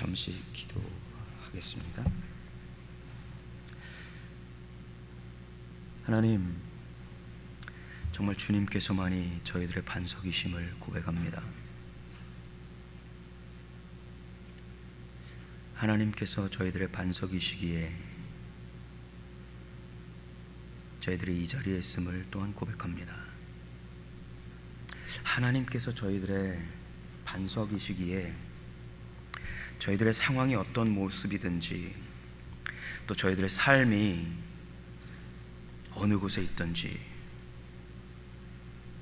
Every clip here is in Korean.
잠시 기도하겠습니다. 하나님, 정말 주님께서만이 저희들의 반석이심을 고백합니다. 하나님께서 저희들의 반석이시기에 저희들이 이 자리에 있음을 또한 고백합니다. 하나님께서 저희들의 반석이시기에 저희들의 상황이 어떤 모습이든지 또 저희들의 삶이 어느 곳에 있든지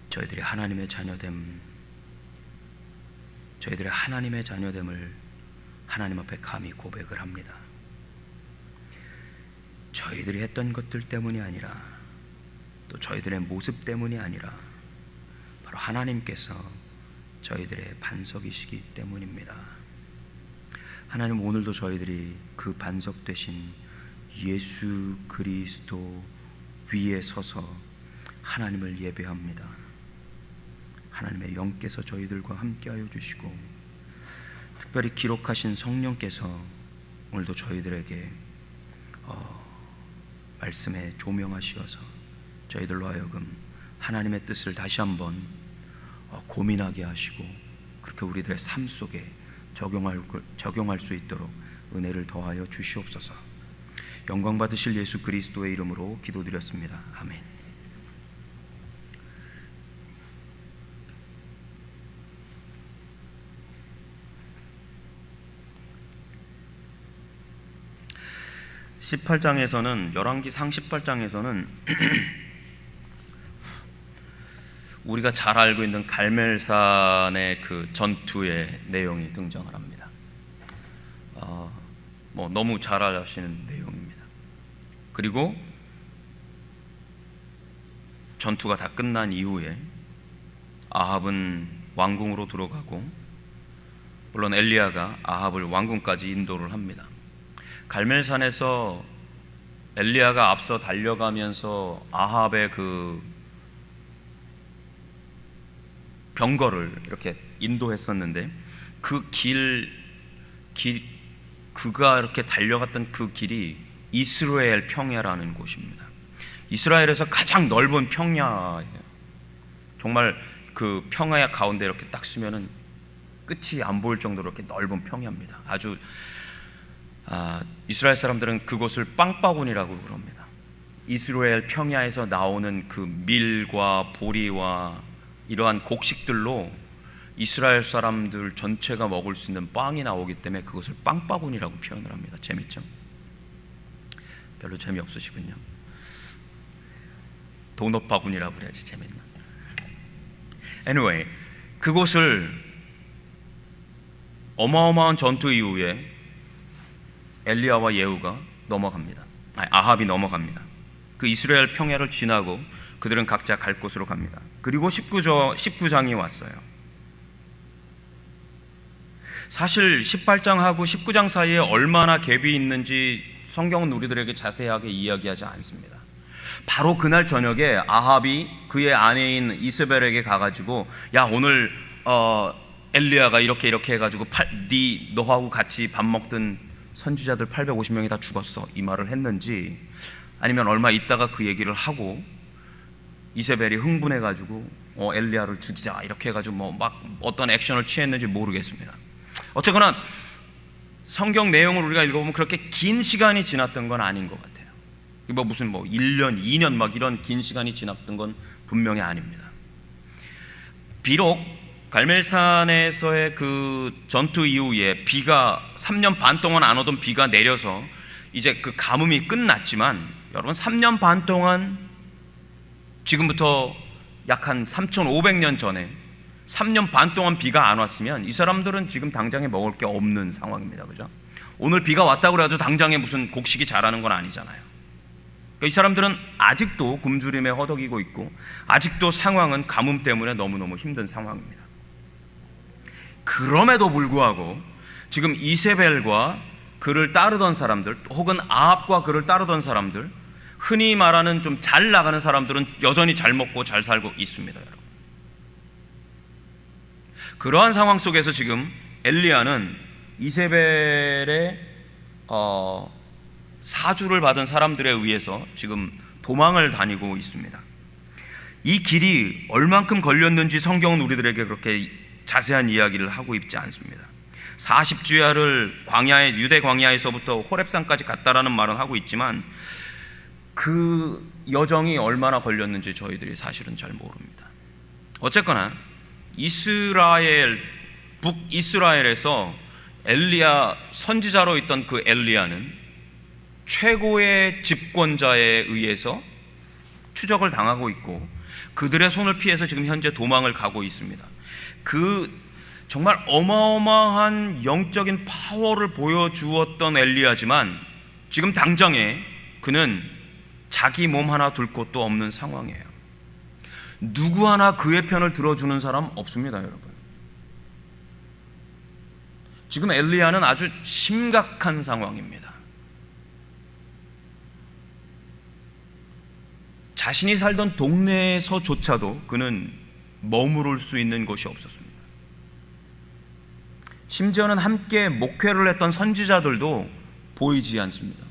저희들의 하나님의 자녀됨을 하나님 앞에 감히 고백을 합니다. 저희들이 했던 것들 때문이 아니라 또 저희들의 모습 때문이 아니라 바로 하나님께서 저희들의 반석이시기 때문입니다. 하나님, 오늘도 저희들이 그 반석 되신 예수 그리스도 위에 서서 하나님을 예배합니다. 하나님의 영께서 저희들과 함께하여 주시고 특별히 기록하신 성령께서 오늘도 저희들에게 말씀에 조명하시어서 저희들로 하여금 하나님의 뜻을 다시 한번 고민하게 하시고 그렇게 우리들의 삶 속에 적용할 수 있도록 은혜를 더하여 주시옵소서. 영광 받으실 예수 그리스도의 이름으로 기도드렸습니다. 아멘. 열왕기상 18장에서는 우리가 잘 알고 있는 갈멜산의 그 전투의 내용이 등장을 합니다. 너무 잘 아시는 내용입니다. 그리고 전투가 다 끝난 이후에 아합은 왕궁으로 들어가고, 물론 엘리야가 아합을 왕궁까지 인도를 합니다. 갈멜산에서 엘리야가 앞서 달려가면서 아합의 그 병거를 이렇게 인도했었는데 그가 이렇게 달려갔던 그 길이 이스라엘 평야라는 곳입니다. 이스라엘에서 가장 넓은 평야예요. 정말 그 평야 가운데 이렇게 딱 쓰면은 끝이 안 보일 정도로 이렇게 넓은 평야입니다. 아주 이스라엘 사람들은 그곳을 빵바구니라고 부릅니다. 이스라엘 평야에서 나오는 그 밀과 보리와 이러한 곡식들로 이스라엘 사람들 전체가 먹을 수 있는 빵이 나오기 때문에 그것을 빵바구니라고 표현을 합니다. 재밌죠? 별로 재미없으시군요. 도넛 바구니라고 그래야지 재밌나? Anyway, 그곳을 어마어마한 전투 이후에 엘리야와 예후가 아합이 넘어갑니다. 그 이스라엘 평야를 지나고 그들은 각자 갈 곳으로 갑니다. 그리고 19장이 왔어요. 사실 18장하고 19장 사이에 얼마나 갭이 있는지 성경은 우리들에게 자세하게 이야기하지 않습니다. 바로 그날 저녁에 아합이 그의 아내인 이세벨에게 가가지고, 야, 오늘 엘리야가 이렇게 해가지고 너하고 같이 밥 먹던 선지자들 850명이 다 죽었어, 이 말을 했는지, 아니면 얼마 있다가 그 얘기를 하고 이세벨이 흥분해가지고 엘리야를 죽이자 이렇게 해가지고 막 어떤 액션을 취했는지 모르겠습니다. 어쨌거나 성경 내용을 우리가 읽어보면 그렇게 긴 시간이 지났던 건 아닌 것 같아요. 무슨 1년, 2년 막 이런 긴 시간이 지났던 건 분명히 아닙니다. 비록 갈멜산에서의 그 전투 이후에 비가 3년 반 동안 안 오던 비가 내려서 이제 그 가뭄이 끝났지만, 여러분 3년 반 동안, 지금부터 약 한 3,500년 전에 3년 반 동안 비가 안 왔으면 이 사람들은 지금 당장에 먹을 게 없는 상황입니다. 그죠? 오늘 비가 왔다고 해도 당장에 무슨 곡식이 자라는 건 아니잖아요. 그러니까 이 사람들은 아직도 굶주림에 허덕이고 있고 아직도 상황은 가뭄 때문에 너무너무 힘든 상황입니다. 그럼에도 불구하고 지금 이세벨과 그를 따르던 사람들, 혹은 아합과 그를 따르던 사람들, 흔히 말하는 좀 잘 나가는 사람들은 여전히 잘 먹고 잘 살고 있습니다. 여러분, 그러한 상황 속에서 지금 엘리야는 이세벨의 사주를 받은 사람들에 의해서 지금 도망을 다니고 있습니다. 이 길이 얼만큼 걸렸는지 성경은 우리들에게 그렇게 자세한 이야기를 하고 있지 않습니다. 40주야를 광야에, 유대 광야에서부터 호렙산까지 갔다라는 말은 하고 있지만 그 여정이 얼마나 걸렸는지 저희들이 사실은 잘 모릅니다. 어쨌거나 북이스라엘에서 엘리야 선지자로 있던 그 엘리야는 최고의 집권자에 의해서 추적을 당하고 있고 그들의 손을 피해서 지금 현재 도망을 가고 있습니다. 그 정말 어마어마한 영적인 파워를 보여주었던 엘리야지만 지금 당장에 그는 자기 몸 하나 둘 곳도 없는 상황이에요. 누구 하나 그의 편을 들어주는 사람 없습니다, 여러분. 지금 엘리야는 아주 심각한 상황입니다. 자신이 살던 동네에서조차도 그는 머무를 수 있는 곳이 없었습니다. 심지어는 함께 목회를 했던 선지자들도 보이지 않습니다.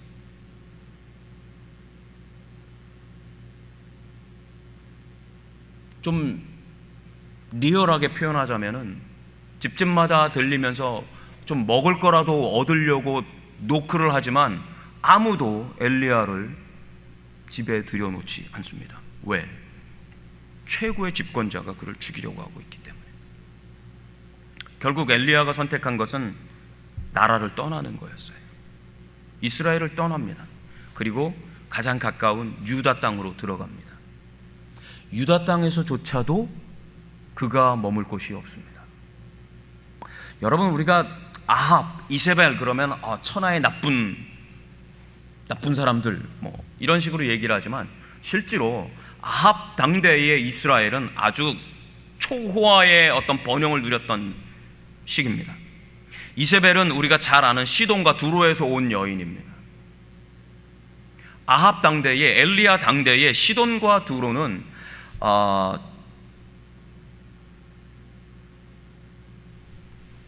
좀 리얼하게 표현하자면은 집집마다 들리면서 좀 먹을 거라도 얻으려고 노크를 하지만 아무도 엘리야를 집에 들여놓지 않습니다. 왜? 최고의 집권자가 그를 죽이려고 하고 있기 때문에. 결국 엘리야가 선택한 것은 나라를 떠나는 거였어요. 이스라엘을 떠납니다. 그리고 가장 가까운 유다 땅으로 들어갑니다. 유다 땅에서조차도 그가 머물 곳이 없습니다. 여러분, 우리가 아합, 이세벨 그러면 천하의 나쁜 사람들 이런 식으로 얘기를 하지만 실제로 아합 당대의 이스라엘은 아주 초호화의 어떤 번영을 누렸던 시기입니다. 이세벨은 우리가 잘 아는 시돈과 두로에서 온 여인입니다. 아합 당대의, 엘리야 당대의 시돈과 두로는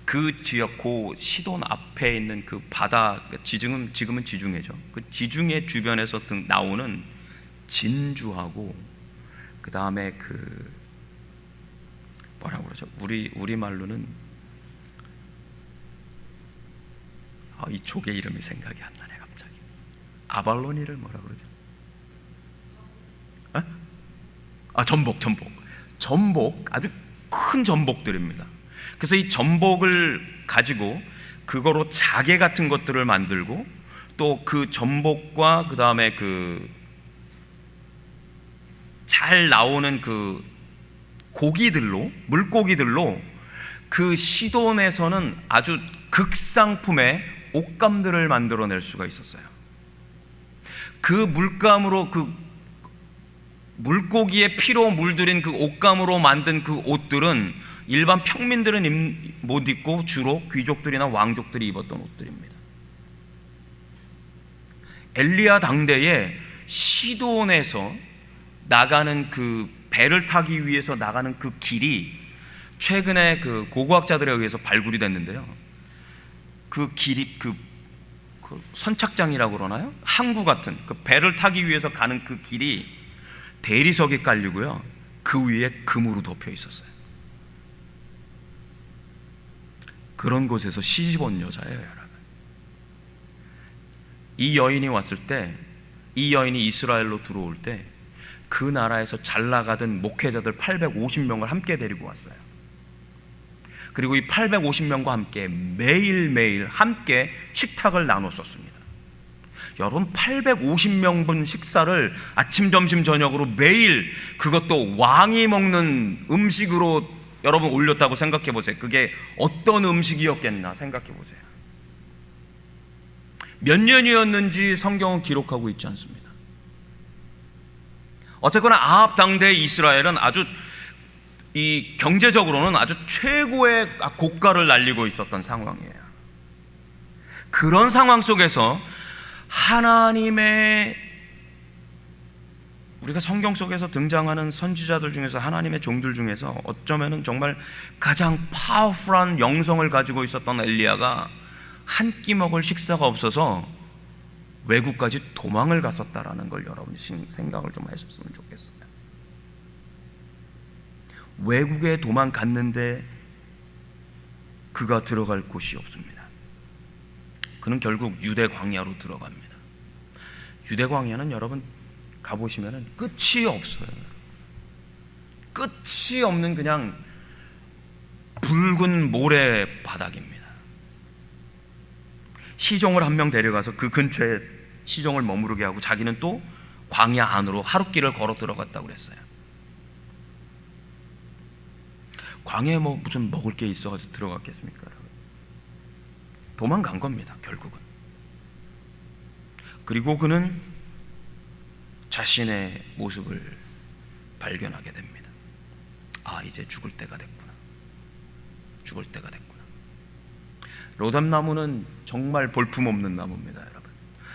그 지역, 고 시돈 앞에 있는 그 바다, 지금은 지중해죠. 그 지중해 주변에서 나오는 진주하고 그 다음에 그 뭐라고 그러죠? 우리 말로는 이 조개 이름이 생각이 안 나네 갑자기. 아발로니를 뭐라고 그러죠? 전복, 아주 큰 전복들입니다. 그래서 이 전복을 가지고 그거로 자개 같은 것들을 만들고 또 그 전복과 그 다음에 그 잘 나오는 그 물고기들로 그 시돈에서는 아주 극상품의 옷감들을 만들어낼 수가 있었어요. 그 물감으로, 그 물고기의 피로 물들인 그 옷감으로 만든 그 옷들은 일반 평민들은 못 입고 주로 귀족들이나 왕족들이 입었던 옷들입니다. 엘리야 당대에 시돈에서 나가는 그 배를 타기 위해서 나가는 그 길이 최근에 그 고고학자들에 의해서 발굴이 됐는데요. 그 길이 그 선착장이라고 그러나요? 항구 같은 그 배를 타기 위해서 가는 그 길이 대리석이 깔리고요. 그 위에 금으로 덮여 있었어요. 그런 곳에서 시집온 여자예요, 여러분. 이 여인이 왔을 때, 이 여인이 이스라엘로 들어올 때 그 나라에서 잘 나가던 목회자들 850명을 함께 데리고 왔어요. 그리고 이 850명과 함께 매일매일 함께 식탁을 나눴었습니다. 여러분, 850명분 식사를 아침, 점심, 저녁으로 매일, 그것도 왕이 먹는 음식으로 여러분 올렸다고 생각해 보세요. 그게 어떤 음식이었겠나 생각해 보세요. 몇 년이었는지 성경은 기록하고 있지 않습니다. 어쨌거나 아합 당대의 이스라엘은 아주 이 경제적으로는 아주 최고의 고가를 날리고 있었던 상황이에요. 그런 상황 속에서 하나님의, 우리가 성경 속에서 등장하는 선지자들 중에서, 하나님의 종들 중에서 어쩌면은 정말 가장 파워풀한 영성을 가지고 있었던 엘리야가 한 끼 먹을 식사가 없어서 외국까지 도망을 갔었다라는 걸 여러분 생각을 좀 하셨으면 좋겠어요. 외국에 도망갔는데 그가 들어갈 곳이 없습니다. 그는 결국 유대 광야로 들어갑니다. 유대 광야는 여러분 가보시면 끝이 없어요. 끝이 없는 그냥 붉은 모래 바닥입니다. 시종을 한 명 데려가서 그 근처에 시종을 머무르게 하고 자기는 또 광야 안으로 하룻길을 걸어 들어갔다고 그랬어요. 광야에 뭐 무슨 먹을 게 있어가지고 들어갔겠습니까? 도망간 겁니다, 결국은. 그리고 그는 자신의 모습을 발견하게 됩니다. 아, 이제 죽을 때가 됐구나. 죽을 때가 됐구나. 로뎀나무는 정말 볼품없는 나무입니다, 여러분.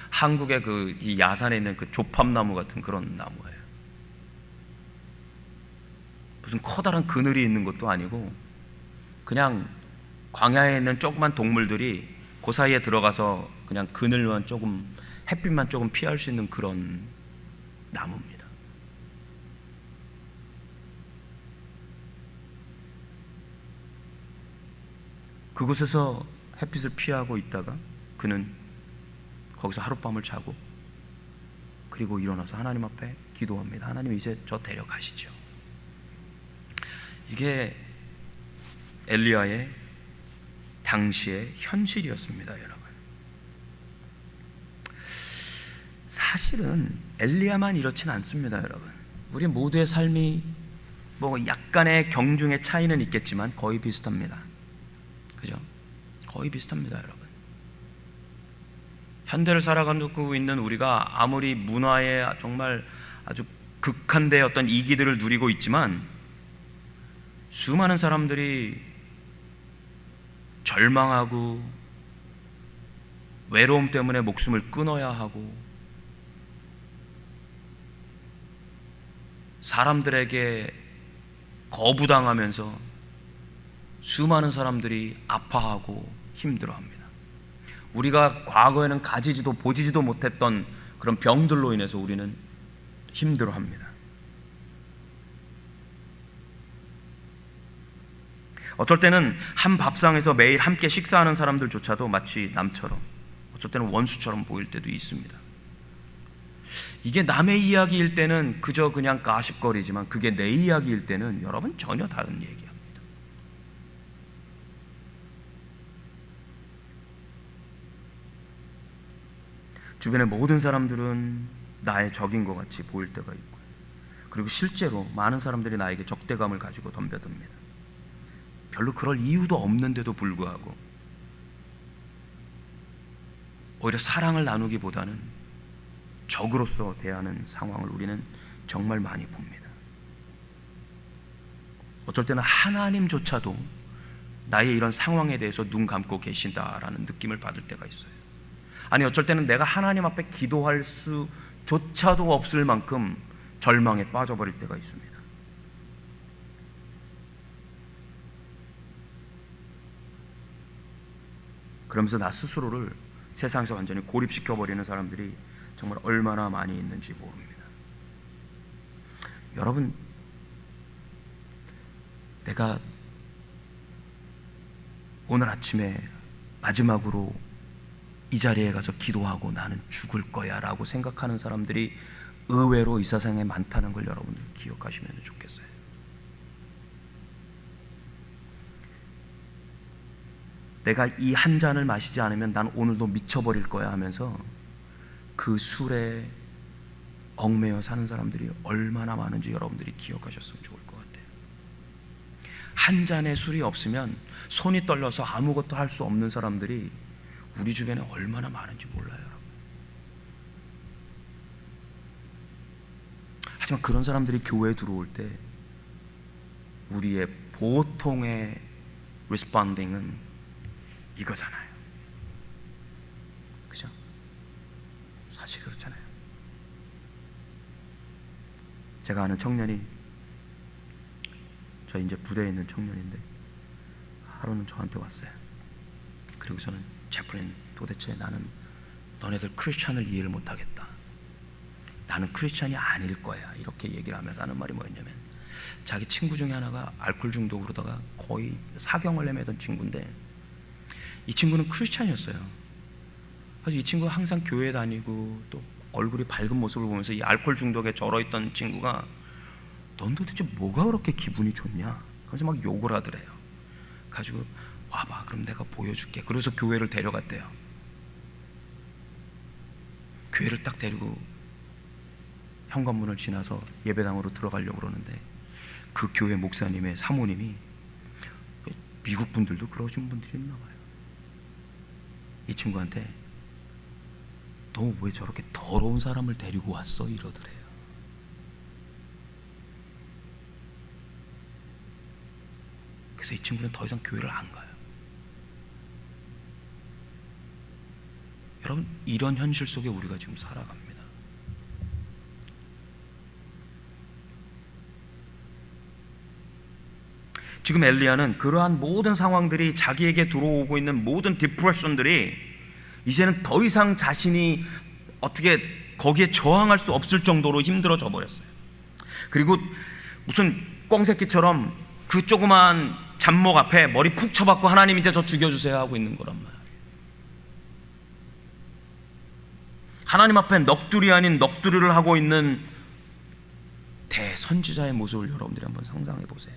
한국의 이 야산에 있는 그 조팝나무 같은 그런 나무예요. 무슨 커다란 그늘이 있는 것도 아니고 그냥 광야에 있는 조그만 동물들이 그 사이에 들어가서 그냥 그늘만 조금, 햇빛만 조금 피할 수 있는 그런 나무입니다. 그곳에서 햇빛을 피하고 있다가 그는 거기서 하룻밤을 자고 그리고 일어나서 하나님 앞에 기도합니다. 하나님, 이제 저 데려가시죠. 이게 엘리야의 당시의 현실이었습니다, 여러분. 사실은 엘리야만 이렇진 않습니다, 여러분. 우리 모두의 삶이 뭐 약간의 경중의 차이는 있겠지만 거의 비슷합니다. 그죠? 거의 비슷합니다, 여러분. 현대를 살아가고 있는 우리가 아무리 문화에 정말 아주 극한의 어떤 이기들을 누리고 있지만 수많은 사람들이 절망하고 외로움 때문에 목숨을 끊어야 하고 사람들에게 거부당하면서 수많은 사람들이 아파하고 힘들어합니다. 우리가 과거에는 가지지도 보지지도 못했던 그런 병들로 인해서 우리는 힘들어합니다. 어쩔 때는 한 밥상에서 매일 함께 식사하는 사람들조차도 마치 남처럼, 어쩔 때는 원수처럼 보일 때도 있습니다. 이게 남의 이야기일 때는 그저 그냥 가십거리지만 그게 내 이야기일 때는 여러분 전혀 다른 얘기합니다. 주변의 모든 사람들은 나의 적인 것 같이 보일 때가 있고요. 그리고 실제로 많은 사람들이 나에게 적대감을 가지고 덤벼듭니다. 별로 그럴 이유도 없는데도 불구하고 오히려 사랑을 나누기보다는 적으로서 대하는 상황을 우리는 정말 많이 봅니다. 어쩔 때는 하나님조차도 나의 이런 상황에 대해서 눈 감고 계신다라는 느낌을 받을 때가 있어요. 아니, 어쩔 때는 내가 하나님 앞에 기도할 수조차도 없을 만큼 절망에 빠져버릴 때가 있습니다. 그러면서 나 스스로를 세상에서 완전히 고립시켜버리는 사람들이 정말 얼마나 많이 있는지 모릅니다. 여러분, 내가 오늘 아침에 마지막으로 이 자리에 가서 기도하고 나는 죽을 거야 라고 생각하는 사람들이 의외로 이 세상에 많다는 걸 여러분들 기억하시면 좋겠어요. 내가 이 한 잔을 마시지 않으면 난 오늘도 미쳐버릴 거야 하면서 그 술에 얽매여 사는 사람들이 얼마나 많은지 여러분들이 기억하셨으면 좋을 것 같아요. 한 잔의 술이 없으면 손이 떨려서 아무것도 할 수 없는 사람들이 우리 주변에 얼마나 많은지 몰라요, 여러분. 하지만 그런 사람들이 교회에 들어올 때 우리의 보통의 리스폰딩은 이거잖아요. 그죠? 사실 그렇잖아요. 제가 아는 청년이, 저 이제 부대에 있는 청년인데 하루는 저한테 왔어요. 그리고 저는 채플린, 도대체 나는 너네들 크리스찬을 이해를 못하겠다. 나는 크리스찬이 아닐 거야. 이렇게 얘기를 하면서 하는 말이 뭐였냐면, 자기 친구 중에 하나가 알코올 중독으로다가 거의 사경을 헤매던 친구인데, 이 친구는 크리스찬이었어요. 그래서 이 친구가 항상 교회 다니고 또 얼굴이 밝은 모습을 보면서 이 알코올 중독에 절어있던 친구가, 넌 도대체 뭐가 그렇게 기분이 좋냐? 그래서 막 욕을 하더래요. 가지고 와봐, 그럼 내가 보여줄게. 그래서 교회를 데려갔대요. 교회를 딱 데리고 현관문을 지나서 예배당으로 들어가려고 그러는데, 그 교회 목사님의 사모님이, 미국 분들도 그러신 분들이 있나 봐요, 이 친구한테 너 왜 저렇게 더러운 사람을 데리고 왔어? 이러더래요. 그래서 이 친구는 더 이상 교회를 안 가요. 여러분, 이런 현실 속에 우리가 지금 살아갑니다. 지금 엘리야는 그러한 모든 상황들이, 자기에게 들어오고 있는 모든 디프레션들이 이제는 더 이상 자신이 어떻게 거기에 저항할 수 없을 정도로 힘들어져 버렸어요. 그리고 무슨 꿩새끼처럼 그 조그만 잡목 앞에 머리 푹 쳐박고 하나님 이제 저 죽여주세요 하고 있는 거란 말이에요. 하나님 앞에 넋두리 아닌 넋두리를 하고 있는 대선지자의 모습을 여러분들이 한번 상상해 보세요.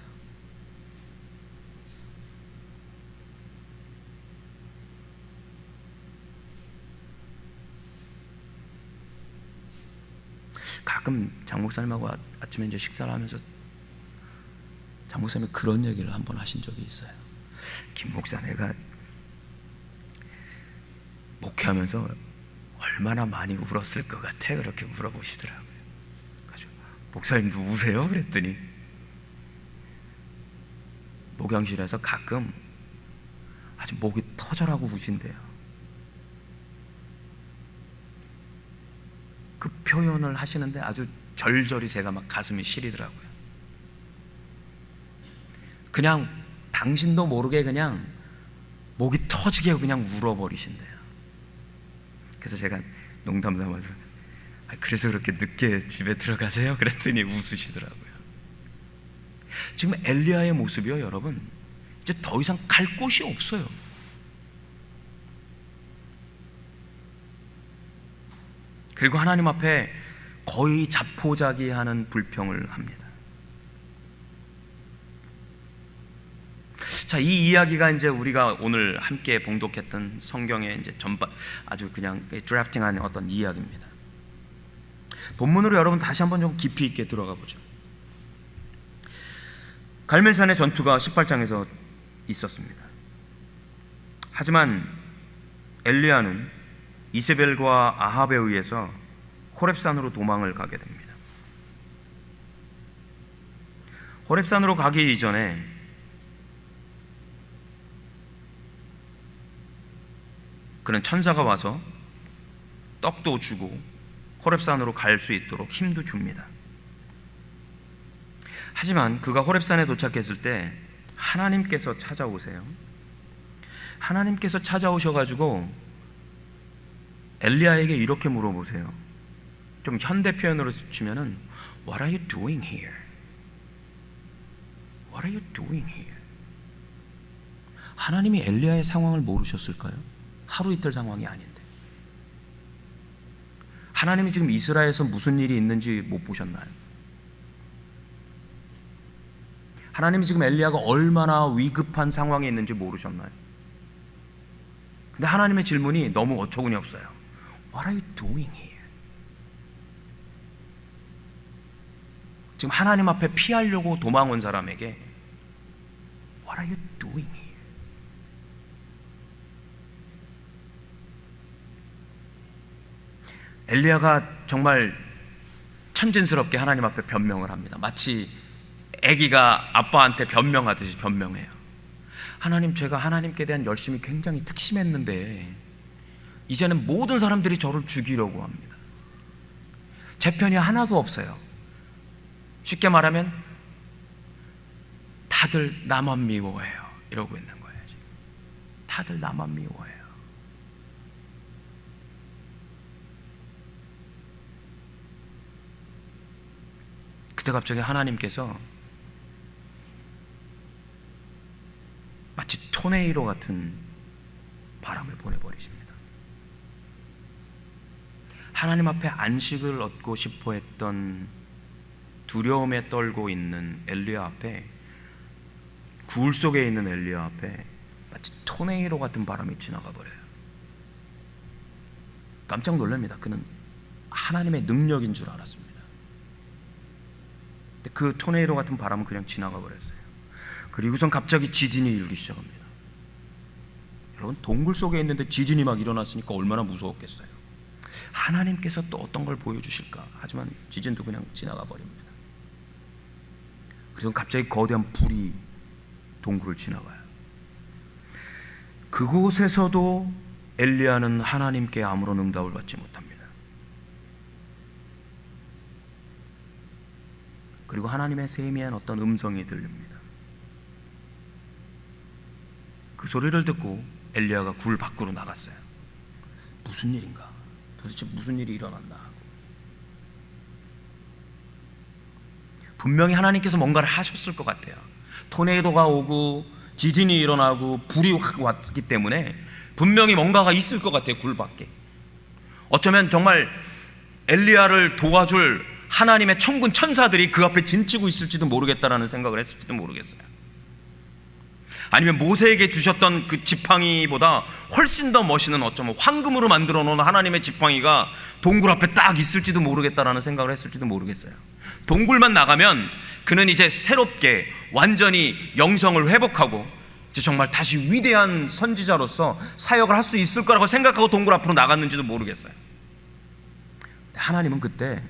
가끔 장 목사님하고 아침에 이제 식사를 하면서 장 목사님이 그런 얘기를 한번 하신 적이 있어요. 김 목사, 내가 목회하면서 얼마나 많이 울었을 것 같아? 그렇게 물어보시더라고요. 그래서 목사님도 우세요? 그랬더니 목양실에서 가끔 아주 목이 터져라고 우신대요. 그 표현을 하시는데 아주 절절히 제가 막 가슴이 시리더라고요. 그냥 당신도 모르게 그냥 목이 터지게 그냥 울어버리신대요. 그래서 제가 농담 삼아서, 그래서 그렇게 늦게 집에 들어가세요? 그랬더니 웃으시더라고요. 지금 엘리야의 모습이요, 여러분, 이제 더 이상 갈 곳이 없어요. 그리고 하나님 앞에 거의 자포자기하는 불평을 합니다. 자, 이 이야기가 이제 우리가 오늘 함께 봉독했던 성경의 이제 전반, 아주 그냥 드래프팅한 어떤 이야기입니다. 본문으로 여러분 다시 한번 좀 깊이 있게 들어가 보죠. 갈멜산의 전투가 18장에서 있었습니다. 하지만 엘리야는 이세벨과 아합에 의해서 호렙산으로 도망을 가게 됩니다. 호렙산으로 가기 이전에 그는 천사가 와서 떡도 주고 호렙산으로 갈 수 있도록 힘도 줍니다. 하지만 그가 호렙산에 도착했을 때 하나님께서 찾아오세요. 하나님께서 찾아오셔가지고 엘리야에게 이렇게 물어보세요. 좀 현대 표현으로 치면은 What are you doing here? What are you doing here? 하나님이 엘리야의 상황을 모르셨을까요? 하루 이틀 상황이 아닌데. 하나님이 지금 이스라엘에서 무슨 일이 있는지 못 보셨나요? 하나님이 지금 엘리야가 얼마나 위급한 상황에 있는지 모르셨나요? 근데 하나님의 질문이 너무 어처구니 없어요. What are you doing here? 지금 하나님 앞에 피하려고 도망 온 사람에게 What are you doing here? 엘리야가 정말 천진스럽게 하나님 앞에 변명을 합니다. 마치 아기가 아빠한테 변명하듯이 변명해요. 하나님, 제가 하나님께 대한 열심이 굉장히 특심했는데 이제는 모든 사람들이 저를 죽이려고 합니다. 제 편이 하나도 없어요. 쉽게 말하면 다들 나만 미워해요. 이러고 있는 거예요. 지금. 다들 나만 미워해요. 그때 갑자기 하나님께서 마치 토네이도 같은 바람을 보내버리십니다. 하나님 앞에 안식을 얻고 싶어 했던 두려움에 떨고 있는 엘리야 앞에, 굴 속에 있는 엘리야 앞에 마치 토네이도 같은 바람이 지나가 버려요. 깜짝 놀랍니다. 그는 하나님의 능력인 줄 알았습니다. 근데 그 토네이도 같은 바람은 그냥 지나가 버렸어요. 그리고선 갑자기 지진이 일기 시작합니다. 여러분, 동굴 속에 있는데 지진이 막 일어났으니까 얼마나 무서웠겠어요. 하나님께서 또 어떤 걸 보여주실까? 하지만 지진도 그냥 지나가 버립니다. 그래서 갑자기 거대한 불이 동굴을 지나가요. 그곳에서도 엘리야는 하나님께 아무런 응답을 받지 못합니다. 그리고 하나님의 세미한 어떤 음성이 들립니다. 그 소리를 듣고 엘리야가 굴 밖으로 나갔어요. 무슨 일인가? 도대체 무슨 일이 일어났나 하고. 분명히 하나님께서 뭔가를 하셨을 것 같아요. 토네이도가 오고 지진이 일어나고 불이 확 왔기 때문에 분명히 뭔가가 있을 것 같아요. 굴 밖에. 어쩌면 정말 엘리야를 도와줄 하나님의 천군 천사들이 그 앞에 진치고 있을지도 모르겠다라는 생각을 했을지도 모르겠어요. 아니면 모세에게 주셨던 그 지팡이보다 훨씬 더 멋있는, 어쩌면 황금으로 만들어 놓은 하나님의 지팡이가 동굴 앞에 딱 있을지도 모르겠다라는 생각을 했을지도 모르겠어요. 동굴만 나가면 그는 이제 새롭게 완전히 영성을 회복하고 이제 정말 다시 위대한 선지자로서 사역을 할 수 있을 거라고 생각하고 동굴 앞으로 나갔는지도 모르겠어요. 하나님은 그때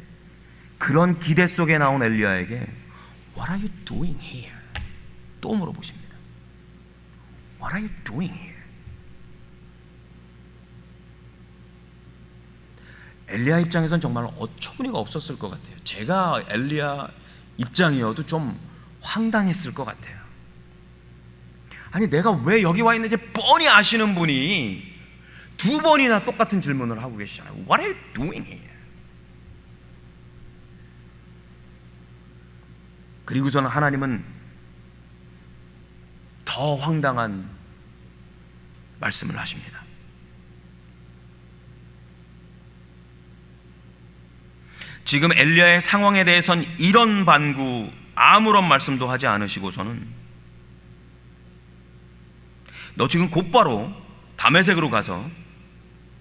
그런 기대 속에 나온 엘리야에게 What are you doing here? 또 물어보십니다. What are you doing here? 엘리야 입장에선 정말 어처구니가 없었을 것 같아요. 제가 엘리야 입장이어도 좀 황당했을 것 같아요. 아니, 내가 왜 여기 와 있는지 뻔히 아시는 분이 두 번이나 똑같은 질문을 하고 계시잖아요. What are you doing here? 그리고서는 하나님은 더 황당한 말씀을 하십니다. 지금 엘리야의 상황에 대해선 이런 반구, 아무런 말씀도 하지 않으시고서는 너 지금 곧바로 다메섹으로 가서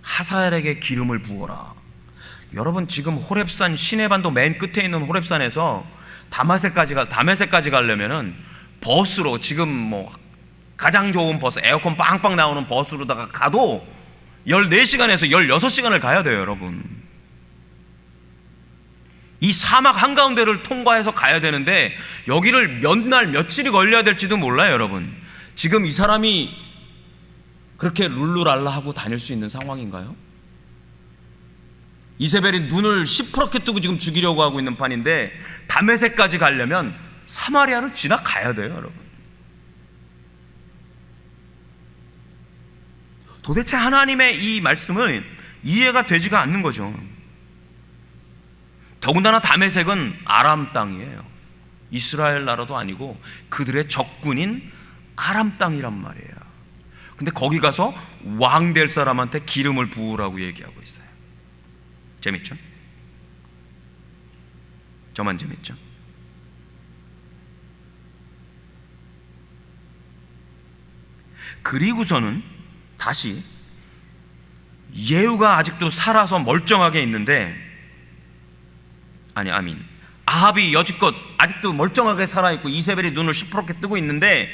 하사엘에게 기름을 부어라. 여러분, 지금 호렙산, 시내반도 맨 끝에 있는 호렙산에서 다메섹까지 가려면은 버스로, 지금 뭐 가장 좋은 버스, 에어컨 빵빵 나오는 버스로다가 가도 14시간에서 16시간을 가야 돼요. 여러분, 이 사막 한가운데를 통과해서 가야 되는데 여기를 몇 날 며칠이 걸려야 될지도 몰라요. 여러분, 지금 이 사람이 그렇게 룰루랄라 하고 다닐 수 있는 상황인가요? 이세벨이 눈을 시퍼렇게 뜨고 지금 죽이려고 하고 있는 판인데 다메섹까지 가려면 사마리아를 지나가야 돼요. 여러분, 도대체 하나님의 이 말씀은 이해가 되지가 않는 거죠. 더군다나 다메섹은 아람 땅이에요. 이스라엘 나라도 아니고 그들의 적군인 아람 땅이란 말이에요. 근데 거기 가서 왕 될 사람한테 기름을 부으라고 얘기하고 있어요. 재밌죠? 저만 재밌죠? 그리고서는 다시 예후가 아직도 살아서 멀쩡하게 있는데, 아합이 여지껏 아직도 멀쩡하게 살아있고 이세벨이 눈을 시퍼렇게 뜨고 있는데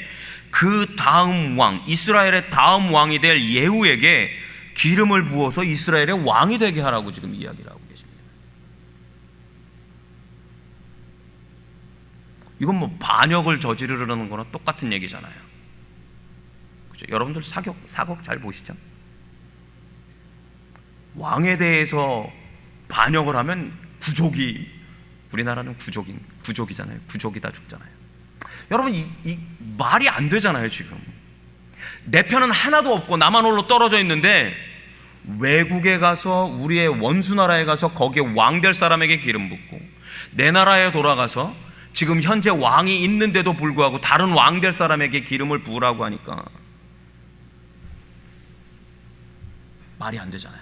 그 다음 왕, 이스라엘의 다음 왕이 될 예후에게 기름을 부어서 이스라엘의 왕이 되게 하라고 지금 이야기를 하고 계십니다. 이건 뭐 반역을 저지르려는 거나 똑같은 얘기잖아요. 그렇죠? 여러분들 사곡 잘 보시죠? 왕에 대해서 반역을 하면 구족이, 우리나라는 구족이잖아요. 구족이 다 죽잖아요. 여러분, 이 말이 안 되잖아요. 지금 내 편은 하나도 없고 나만 홀로 떨어져 있는데 외국에 가서 우리의 원수 나라에 가서 거기에 왕 될 사람에게 기름 붓고 내 나라에 돌아가서 지금 현재 왕이 있는데도 불구하고 다른 왕 될 사람에게 기름을 부으라고 하니까 말이 안 되잖아요.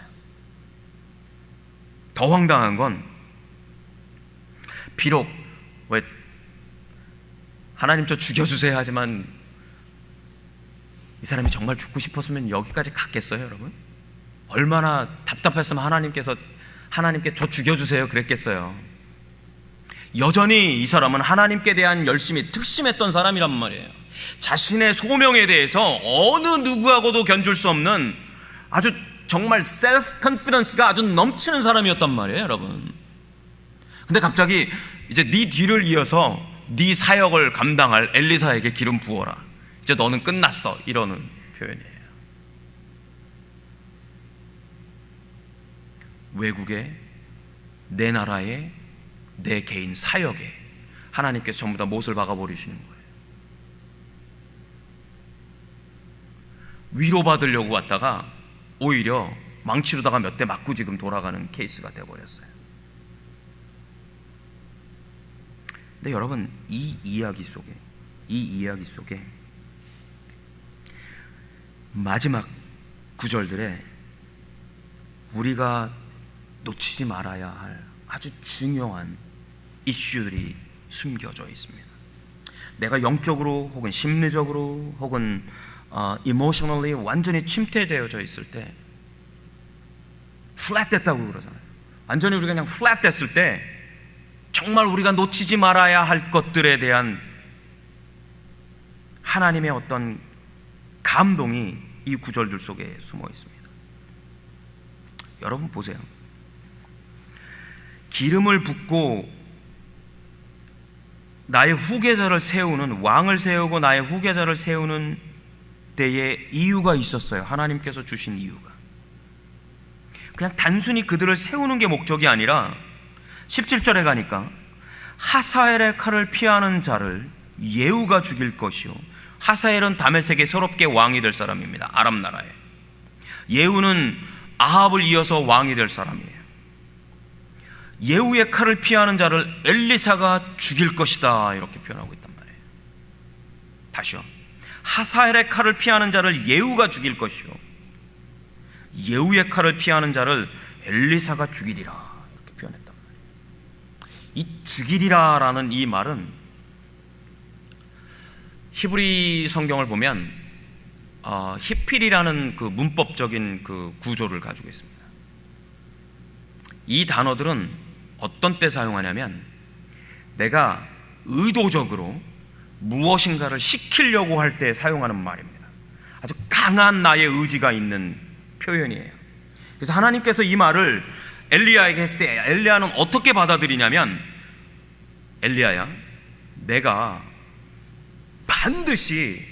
더 황당한 건 비록 왜 하나님 저 죽여주세요 하지만 이 사람이 정말 죽고 싶었으면 여기까지 갔겠어요, 여러분? 얼마나 답답했으면 하나님께 저 죽여주세요 그랬겠어요. 여전히 이 사람은 하나님께 대한 열심이 특심했던 사람이란 말이에요. 자신의 소명에 대해서 어느 누구하고도 견줄 수 없는 아주 정말 셀프 컨피던스가 아주 넘치는 사람이었단 말이에요, 여러분. 근데 갑자기 이제 네 뒤를 이어서 네 사역을 감당할 엘리사에게 기름 부어라, 이제 너는 끝났어, 이러는 표현이에요. 외국에, 내 나라에, 내 개인 사역에 하나님께서 전부 다 못을 박아버리시는 거예요. 위로받으려고 왔다가 오히려 망치로다가 몇 대 맞고 지금 돌아가는 케이스가 되어버렸어요. 근데 여러분, 이 이야기 속에 마지막 구절들에 우리가 놓치지 말아야 할 아주 중요한 이슈들이 숨겨져 있습니다. 내가 영적으로 혹은 심리적으로 혹은 emotionally 완전히 침체되어져 있을 때, flat 됐다고 그러잖아요. 완전히 우리가 그냥 flat 됐을 때 정말 우리가 놓치지 말아야 할 것들에 대한 하나님의 어떤 감동이 이 구절들 속에 숨어 있습니다. 여러분 보세요. 기름을 붓고 나의 후계자를 세우는, 왕을 세우고 나의 후계자를 세우는 때에 이유가 있었어요. 하나님께서 주신 이유가. 그냥 단순히 그들을 세우는 게 목적이 아니라 17절에 가니까 하사엘의 칼을 피하는 자를 예후가 죽일 것이요, 하사엘은 다메섹에 새롭게 왕이 될 사람입니다. 아람 나라에. 예후는 아합을 이어서 왕이 될 사람이에요. 예후의 칼을 피하는 자를 엘리사가 죽일 것이다, 이렇게 표현하고 있단 말이에요. 다시요. 하사엘의 칼을 피하는 자를 예후가 죽일 것이요, 예후의 칼을 피하는 자를 엘리사가 죽이리라, 이렇게 표현했단 말이에요. 이 죽이리라라는 이 말은 히브리 성경을 보면 히필이라는 그 문법적인 그 구조를 가지고 있습니다. 이 단어들은 어떤 때 사용하냐면 내가 의도적으로 무엇인가를 시키려고 할 때 사용하는 말입니다. 아주 강한 나의 의지가 있는 표현이에요. 그래서 하나님께서 이 말을 엘리야에게 했을 때 엘리야는 어떻게 받아들이냐면, 엘리야야, 내가 반드시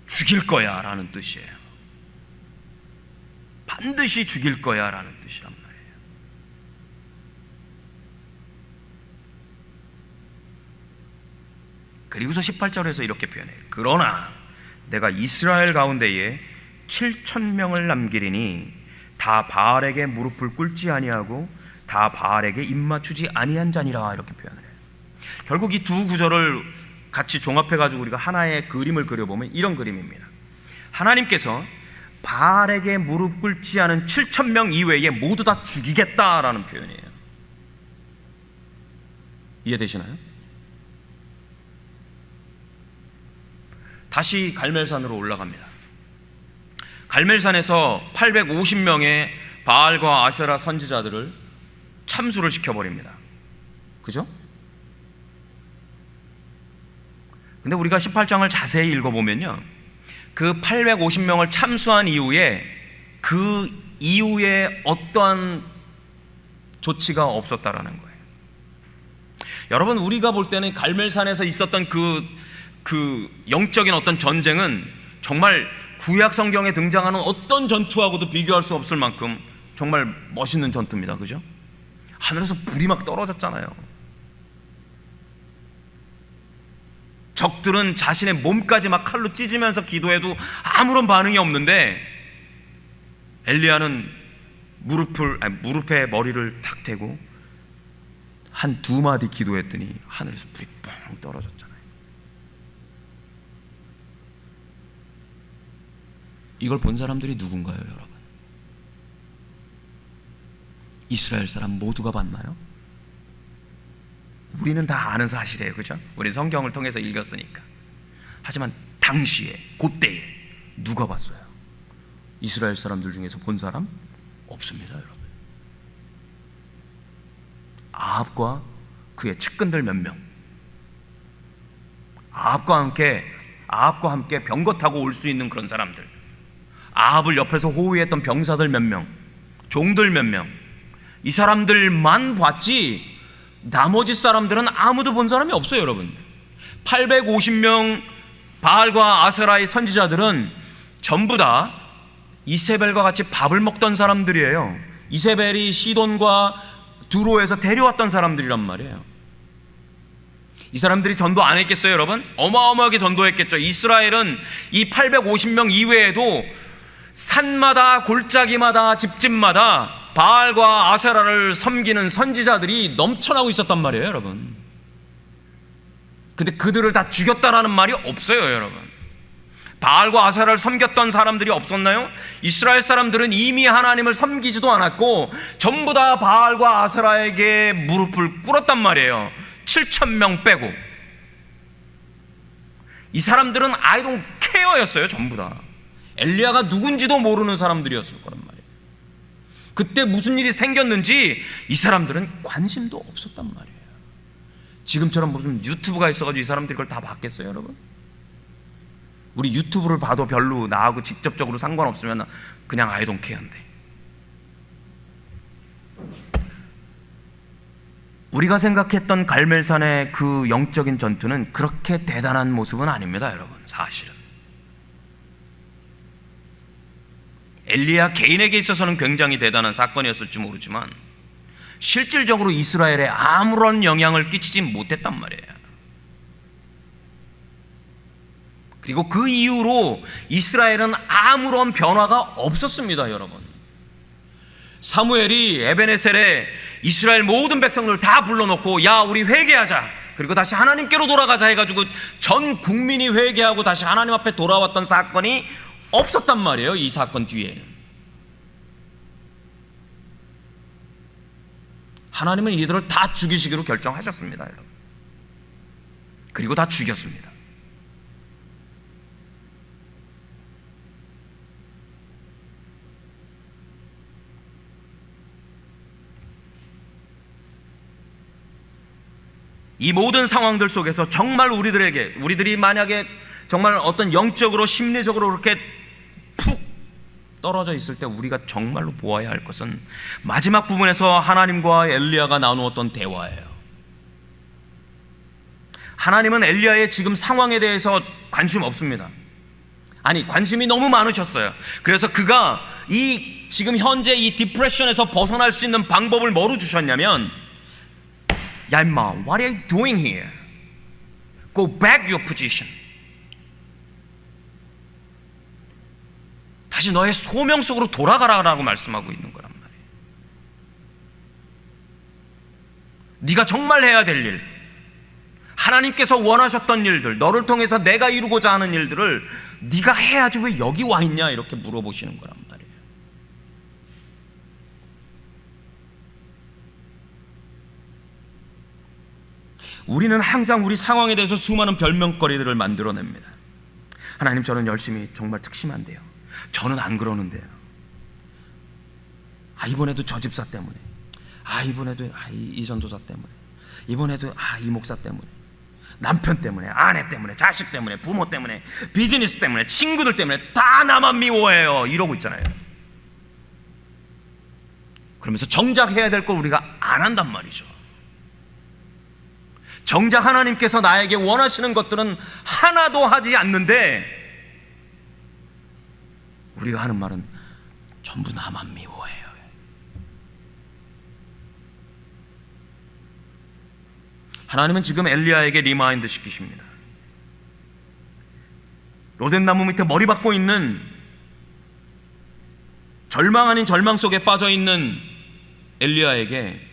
죽일 거야 라는 뜻이에요. 반드시 죽일 거야 라는 뜻이란 말이에요. 그리고서 18절에서 이렇게 표현해요. 그러나 내가 이스라엘 가운데에 7,000명을 남기리니 다 바알에게 무릎을 꿇지 아니하고 다 바알에게 입맞추지 아니한 자니라, 이렇게 표현을 해요. 결국 이 두 구절을 같이 종합해가지고 우리가 하나의 그림을 그려보면 이런 그림입니다. 하나님께서 바알에게 무릎 꿇지 않은 7,000명 이외에 모두 다 죽이겠다라는 표현이에요. 이해되시나요? 다시 갈멜산으로 올라갑니다. 갈멜산에서 850명의 바알과 아세라 선지자들을 참수를 시켜버립니다. 그죠? 근데 우리가 18장을 자세히 읽어보면요, 그 850명을 참수한 이후에 그 이후에 어떠한 조치가 없었다라는 거예요. 여러분, 우리가 볼 때는 갈멜산에서 있었던 그 영적인 어떤 전쟁은 정말 구약 성경에 등장하는 어떤 전투하고도 비교할 수 없을 만큼 정말 멋있는 전투입니다. 그죠? 하늘에서 불이 막 떨어졌잖아요. 적들은 자신의 몸까지 막 칼로 찢으면서 기도해도 아무런 반응이 없는데 엘리야는 무릎에 머리를 탁 대고 한 두 마디 기도했더니 하늘에서 불이 뻥 떨어졌잖아요. 이걸 본 사람들이 누군가요, 여러분? 이스라엘 사람 모두가 봤나요? 우리는 다 아는 사실이에요, 그죠? 우리 성경을 통해서 읽었으니까. 하지만 당시에, 그때에 누가 봤어요? 이스라엘 사람들 중에서 본 사람? 없습니다, 여러분. 아합과 그의 측근들 몇 명, 아합과 함께 병거 타고 올 수 있는 그런 사람들, 아합을 옆에서 호위했던 병사들 몇 명, 종들 몇 명, 이 사람들만 봤지 나머지 사람들은 아무도 본 사람이 없어요, 여러분. 850명 바알과 아세라의 선지자들은 전부 다 이세벨과 같이 밥을 먹던 사람들이에요. 이세벨이 시돈과 두로에서 데려왔던 사람들이란 말이에요. 이 사람들이 전도 안 했겠어요, 여러분? 어마어마하게 전도했겠죠. 이스라엘은 이 850명 이외에도 산마다 골짜기마다 집집마다 바알과 아세라를 섬기는 선지자들이 넘쳐나고 있었단 말이에요, 여러분. 근데 그들을 다 죽였다라는 말이 없어요, 여러분. 바알과 아세라를 섬겼던 사람들이 없었나요? 이스라엘 사람들은 이미 하나님을 섬기지도 않았고 전부 다 바알과 아세라에게 무릎을 꿇었단 말이에요. 7,000명 빼고. 이 사람들은 I don't care였어요, 전부 다. 엘리야가 누군지도 모르는 사람들이었을 거란 말이에요. 그때 무슨 일이 생겼는지 이 사람들은 관심도 없었단 말이에요. 지금처럼 무슨 유튜브가 있어가지고 이 사람들이 그걸 다 봤겠어요, 여러분? 우리 유튜브를 봐도 별로 나하고 직접적으로 상관없으면 그냥 I don't care인데, 우리가 생각했던 갈멜산의 그 영적인 전투는 그렇게 대단한 모습은 아닙니다, 여러분. 사실은 엘리야 개인에게 있어서는 굉장히 대단한 사건이었을지 모르지만 실질적으로 이스라엘에 아무런 영향을 끼치지 못했단 말이에요. 그리고 그 이후로 이스라엘은 아무런 변화가 없었습니다, 여러분. 사무엘이 에베네셀에 이스라엘 모든 백성들 다 불러놓고 야, 우리 회개하자, 그리고 다시 하나님께로 돌아가자 해가지고 전 국민이 회개하고 다시 하나님 앞에 돌아왔던 사건이 없었단 말이에요. 이 사건 뒤에는 하나님은 이들을 다 죽이시기로 결정하셨습니다, 여러분. 그리고 다 죽였습니다. 이 모든 상황들 속에서 정말 우리들이 만약에 정말 어떤 영적으로 심리적으로 그렇게 푹 떨어져 있을 때 우리가 정말로 보아야 할 것은 마지막 부분에서 하나님과 엘리야가 나누었던 대화예요. 하나님은 엘리야의 지금 상황에 대해서 관심 없습니다. 아니, 관심이 너무 많으셨어요. 그래서 그가 이 지금 현재 이 디프레션에서 벗어날 수 있는 방법을 뭐로 주셨냐면, 야 임마, what are you doing here? Go back your position. 다시 너의 소명 속으로 돌아가라고 말씀하고 있는 거란 말이에요. 네가 정말 해야 될 일, 하나님께서 원하셨던 일들, 너를 통해서 내가 이루고자 하는 일들을 네가 해야지 왜 여기 와 있냐, 이렇게 물어보시는 거란 말이에요. 우리는 항상 우리 상황에 대해서 수많은 별명거리들을 만들어냅니다. 하나님, 저는 열심히 정말 특심한데요, 저는 안 그러는데요, 이번에도 저 집사 때문에, 이번에도 이 전도사 때문에, 이번에도 이 목사 때문에, 남편 때문에, 아내 때문에, 자식 때문에, 부모 때문에, 비즈니스 때문에, 친구들 때문에 다 나만 미워해요, 이러고 있잖아요. 그러면서 정작 해야 될 걸 우리가 안 한단 말이죠. 정작 하나님께서 나에게 원하시는 것들은 하나도 하지 않는데 우리가 하는 말은 전부 나만 미워해요. 하나님은 지금 엘리야에게 리마인드 시키십니다. 로뎀나무 밑에 머리 박고 있는, 절망 아닌 절망 속에 빠져 있는 엘리야에게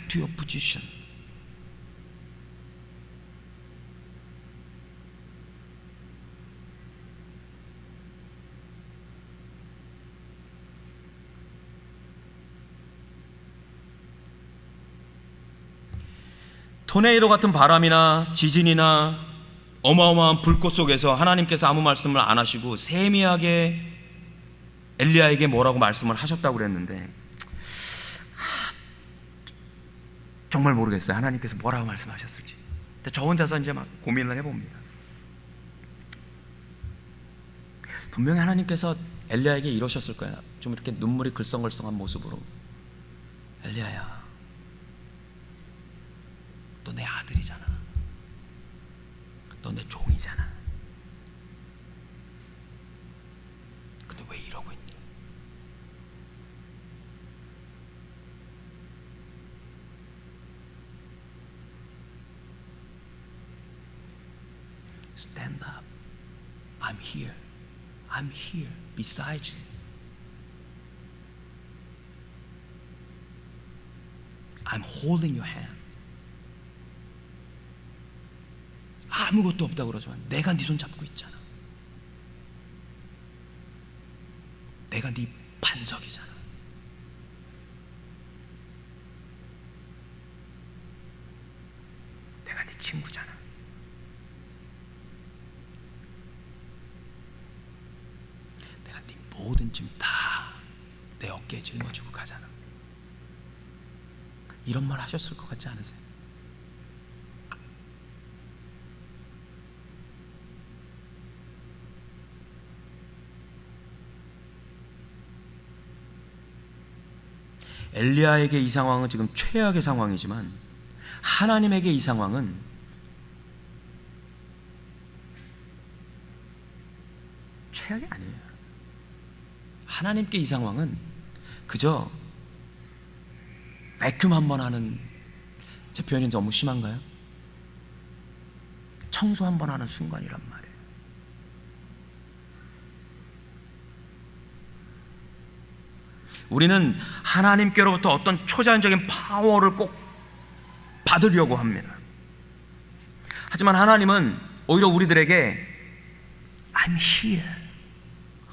back to your position. 토네이도 같은 바람이나 지진이나 어마어마한 불꽃 속에서 하나님께서 아무 말씀을 안 하시고 세미하게 엘리야에게 뭐라고 말씀을 하셨다고 그랬는데 정말 모르겠어요. 하나님께서 뭐라고 말씀하셨을지. 근데 저 혼자서 이제 막 고민을 해봅니다. 분명히 하나님께서 엘리야에게 이러셨을 거야. 좀 이렇게 눈물이 글썽글썽한 모습으로, 엘리야야, 너 내 아들이잖아. 너 내 종이잖아. 근데 왜 이러고 있니? Stand up. I'm here. I'm here beside you. I'm holding your hand. 아무것도 없다고 그러지만 내가 네 손 잡고 있잖아. 내가 네 반석이잖아. 내가 네 친구잖아. 내가 네 모든 짐 다 내 어깨에 짊어지고 가잖아. 이런 말 하셨을 것 같지 않으세요? 엘리야에게 이 상황은 지금 최악의 상황이지만 하나님에게 이 상황은 최악이 아니에요. 하나님께 이 상황은 그저 베큐um 한번 하는, 제 표현이 너무 심한가요? 청소 한번 하는 순간이란 말이에요. 우리는 하나님께로부터 어떤 초자연적인 파워를 꼭 받으려고 합니다. 하지만 하나님은 오히려 우리들에게 I'm here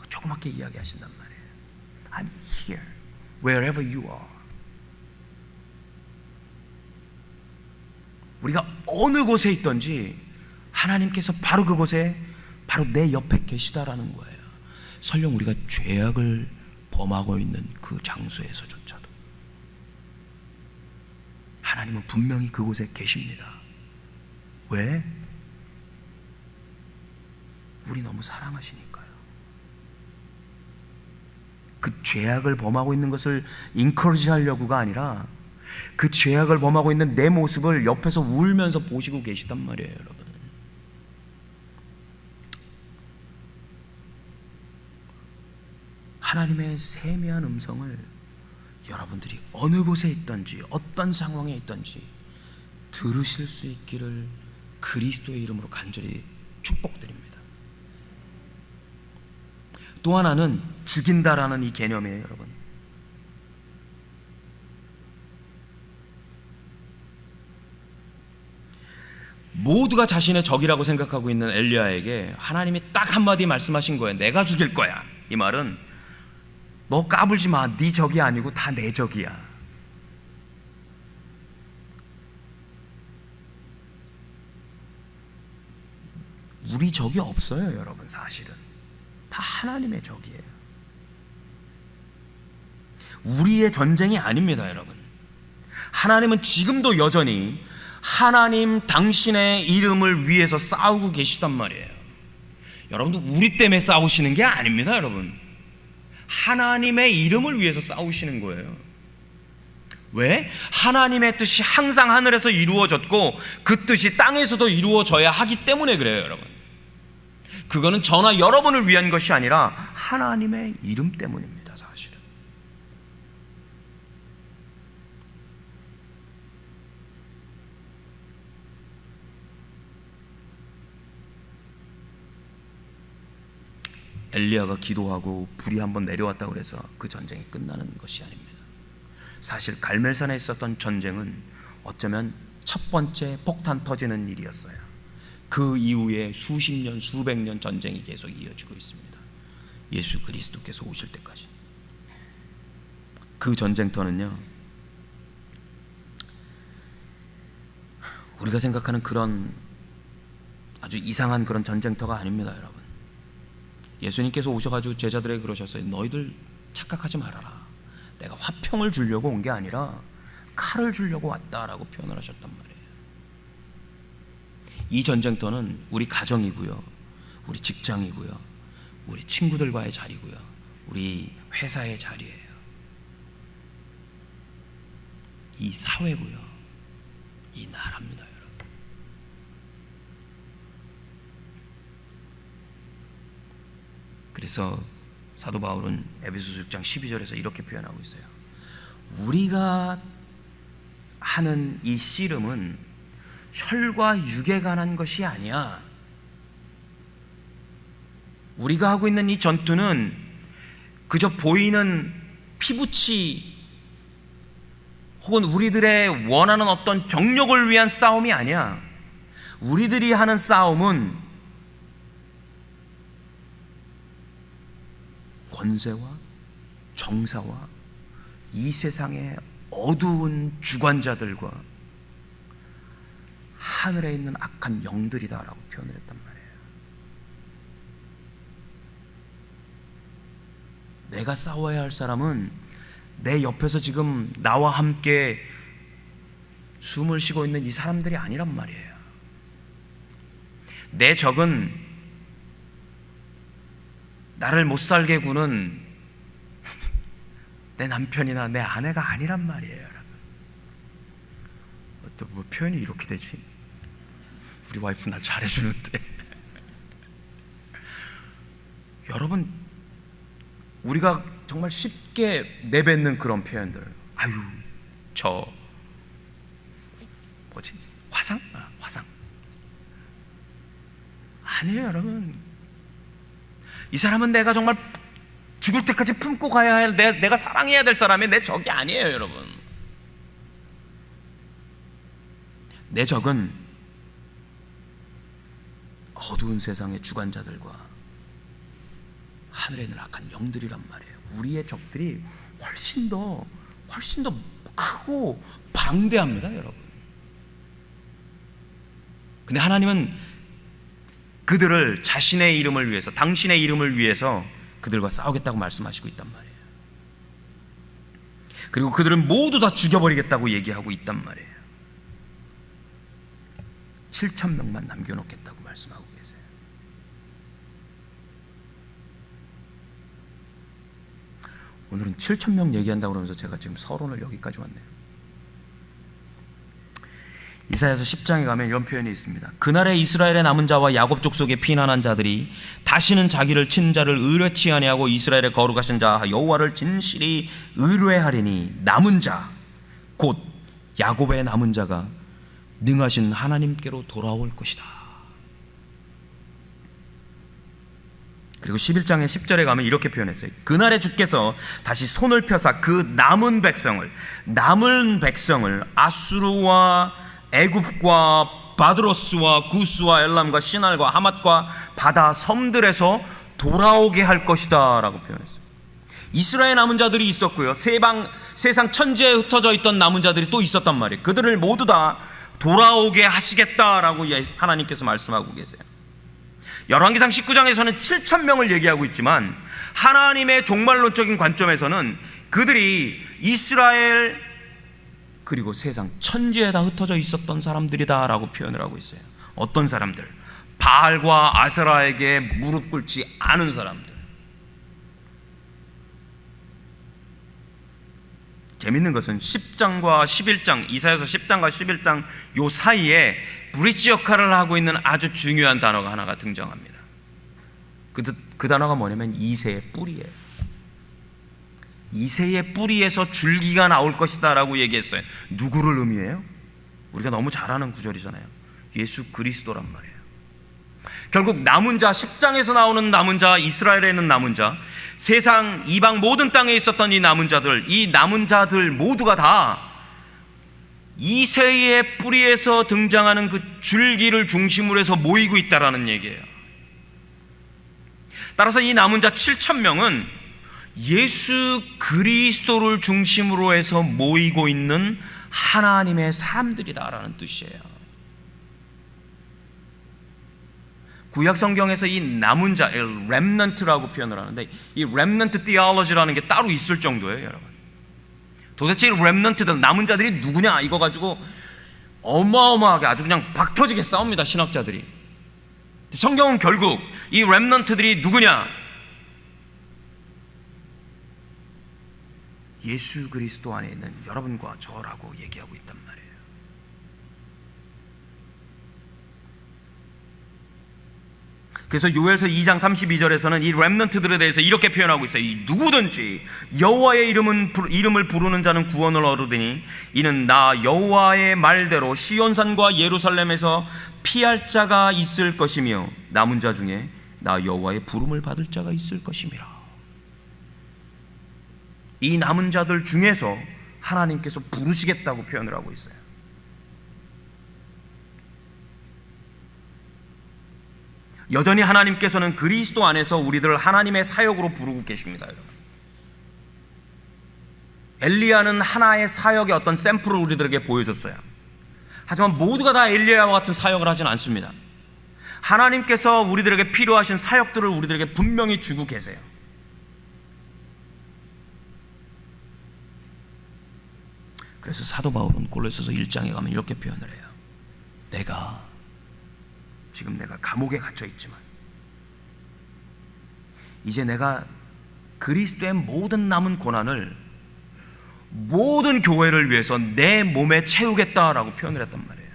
조그맣게 이야기하신단 말이에요. I'm here wherever you are. 우리가 어느 곳에 있든지 하나님께서 바로 그곳에, 바로 내 옆에 계시다라는 거예요. 설령 우리가 죄악을 범하고 있는 그 장소에서조차도 하나님은 분명히 그곳에 계십니다. 왜? 우리 너무 사랑하시니까요. 그 죄악을 범하고 있는 것을 인커리지 하려고가 아니라 그 죄악을 범하고 있는 내 모습을 옆에서 울면서 보시고 계시단 말이에요, 여러분. 하나님의 세미한 음성을 여러분들이 어느 곳에 있든지 어떤 상황에 있든지 들으실 수 있기를 그리스도의 이름으로 간절히 축복드립니다. 또 하나는 죽인다라는 이 개념이에요, 여러분. 모두가 자신의 적이라고 생각하고 있는 엘리야에게 하나님이 딱 한마디 말씀하신 거예요. 내가 죽일 거야. 이 말은 너 까불지 마. 네 적이 아니고 다 내 적이야. 우리 적이 없어요, 여러분. 사실은 다 하나님의 적이에요. 우리의 전쟁이 아닙니다, 여러분. 하나님은 지금도 여전히 하나님 당신의 이름을 위해서 싸우고 계시단 말이에요. 여러분도 우리 때문에 싸우시는 게 아닙니다, 여러분. 하나님의 이름을 위해서 싸우시는 거예요. 왜? 하나님의 뜻이 항상 하늘에서 이루어졌고 그 뜻이 땅에서도 이루어져야 하기 때문에 그래요, 여러분. 그거는 저나 여러분을 위한 것이 아니라 하나님의 이름 때문입니다, 사실은. 엘리야가 기도하고 불이 한번 내려왔다고 해서 그 전쟁이 끝나는 것이 아닙니다. 사실 갈멜산에 있었던 전쟁은 어쩌면 첫 번째 폭탄 터지는 일이었어요. 그 이후에 수십 년, 수백 년 전쟁이 계속 이어지고 있습니다. 예수 그리스도께서 오실 때까지. 그 전쟁터는요, 우리가 생각하는 그런 아주 이상한 그런 전쟁터가 아닙니다, 여러분. 예수님께서 오셔가지고 제자들에게 그러셨어요. 너희들 착각하지 말아라. 내가 화평을 주려고 온 게 아니라 칼을 주려고 왔다라고 표현을 하셨단 말이에요. 이 전쟁터는 우리 가정이고요, 우리 직장이고요, 우리 친구들과의 자리고요, 우리 회사의 자리예요. 이 사회고요, 이 나라입니다, 여러분. 그래서 사도 바울은 에베소서 6장 12절에서 이렇게 표현하고 있어요. 우리가 하는 이 씨름은 혈과 육에 관한 것이 아니야. 우리가 하고 있는 이 전투는 그저 보이는 피부치 혹은 우리들의 원하는 어떤 정욕을 위한 싸움이 아니야. 우리들이 하는 싸움은 권세와 정사와 이 세상의 어두운 주관자들과 하늘에 있는 악한 영들이다라고 표현을 했단 말이에요. 내가 싸워야 할 사람은 내 옆에서 지금 나와 함께 숨을 쉬고 있는 이 사람들이 아니란 말이에요. 내 적은 나를 못 살게 구는 내 남편이나 내 아내가 아니란 말이에요, 여러분. 또 뭐 표현이 이렇게 되지? 우리 와이프 날 잘해주는데. 여러분, 우리가 정말 쉽게 내뱉는 그런 표현들, 아유, 저 뭐지? 화상? 화상. 아니에요, 여러분. 이 사람은 내가 정말 죽을 때까지 품고 가야 할, 내가 사랑해야 될 사람이 내 적이 아니에요, 여러분. 내 적은 어두운 세상의 주관자들과 하늘에 있는 악한 영들이란 말이에요. 우리의 적들이 훨씬 더 크고 방대합니다, 여러분. 근데 하나님은 그들을 자신의 이름을 위해서, 당신의 이름을 위해서 그들과 싸우겠다고 말씀하시고 있단 말이에요. 그리고 그들은 모두 다 죽여버리겠다고 얘기하고 있단 말이에요. 7,000명만 남겨놓겠다고 말씀하고 계세요. 오늘은 7,000명 얘기한다고 그러면서 제가 지금 서론을 여기까지 왔네요. 이사야서 10장에 가면 이런 표현이 있습니다. 그날에 이스라엘의 남은 자와 야곱 족속의 피난한 자들이 다시는 자기를 친 자를 의뢰치 아니하고 이스라엘의 거룩하신 자 여호와를 진실이 의뢰하리니 남은 자 곧 야곱의 남은 자가 능하신 하나님께로 돌아올 것이다. 그리고 11장의 10절에 가면 이렇게 표현했어요. 그날에 주께서 다시 손을 펴사 그 남은 백성을 아수르와 애굽과 바드로스와 구스와 엘람과 시날과 하맛과 바다 섬들에서 돌아오게 할 것이다 라고 표현했어요. 이스라엘 남은 자들이 있었고요, 세상 천지에 흩어져 있던 남은 자들이 또 있었단 말이에요. 그들을 모두 다 돌아오게 하시겠다라고 하나님께서 말씀하고 계세요. 열왕기상 19장에서는 7,000명을 얘기하고 있지만 하나님의 종말론적인 관점에서는 그들이 이스라엘 그리고 세상 천지에 다 흩어져 있었던 사람들이다 라고 표현을 하고 있어요. 어떤 사람들? 바알과 아세라에게 무릎 꿇지 않은 사람들. 재밌는 것은 10장과 11장, 이사야서 10장과 11장 요 사이에 브릿지 역할을 하고 있는 아주 중요한 단어가 하나가 등장합니다. 그 단어가 뭐냐면 이새의 뿌리예요. 이새의 뿌리에서 줄기가 나올 것이다 라고 얘기했어요. 누구를 의미해요? 우리가 너무 잘 아는 구절이잖아요. 예수 그리스도란 말이에요. 결국 남은 자, 10장에서 나오는 남은 자, 이스라엘에 있는 남은 자, 세상 이방 모든 땅에 있었던 이 남은 자들 모두가 다 이새의 뿌리에서 등장하는 그 줄기를 중심으로 해서 모이고 있다라는 얘기예요. 따라서 이 남은 자 7,000명은 예수 그리스도를 중심으로 해서 모이고 있는 하나님의 사람들이다라는 뜻이에요. 구약 성경에서 이 남은 자, 렘넌트라고 표현을 하는데, 이 렘넌트 티올로지라는 게 따로 있을 정도예요, 여러분. 도대체 이 렘넌트들, 남은 자들이 누구냐 이거 가지고 어마어마하게 아주 그냥 박터지게 싸웁니다, 신학자들이. 성경은 결국 이 렘넌트들이 누구냐? 예수 그리스도 안에 있는 여러분과 저라고 얘기하고 있단 말이에요. 그래서 요엘서 2장 32절에서는 이 렘넌트들에 대해서 이렇게 표현하고 있어요. 이 누구든지 여호와의 이름을 부르는 자는 구원을 얻으리니 이는 나 여호와의 말대로 시온산과 예루살렘에서 피할 자가 있을 것이며 남은 자 중에 나 여호와의 부름을 받을 자가 있을 것임이라. 이 남은 자들 중에서 하나님께서 부르시겠다고 표현을 하고 있어요. 여전히 하나님께서는 그리스도 안에서 우리들을 하나님의 사역으로 부르고 계십니다, 여러분. 엘리야는 하나의 사역의 어떤 샘플을 우리들에게 보여줬어요. 하지만 모두가 다 엘리야와 같은 사역을 하지는 않습니다. 하나님께서 우리들에게 필요하신 사역들을 우리들에게 분명히 주고 계세요. 그래서 사도 바울은 골로새서 1장에 가면 이렇게 표현을 해요. 지금 내가 감옥에 갇혀 있지만 이제 내가 그리스도의 모든 남은 고난을 모든 교회를 위해서 내 몸에 채우겠다라고 표현을 했단 말이에요.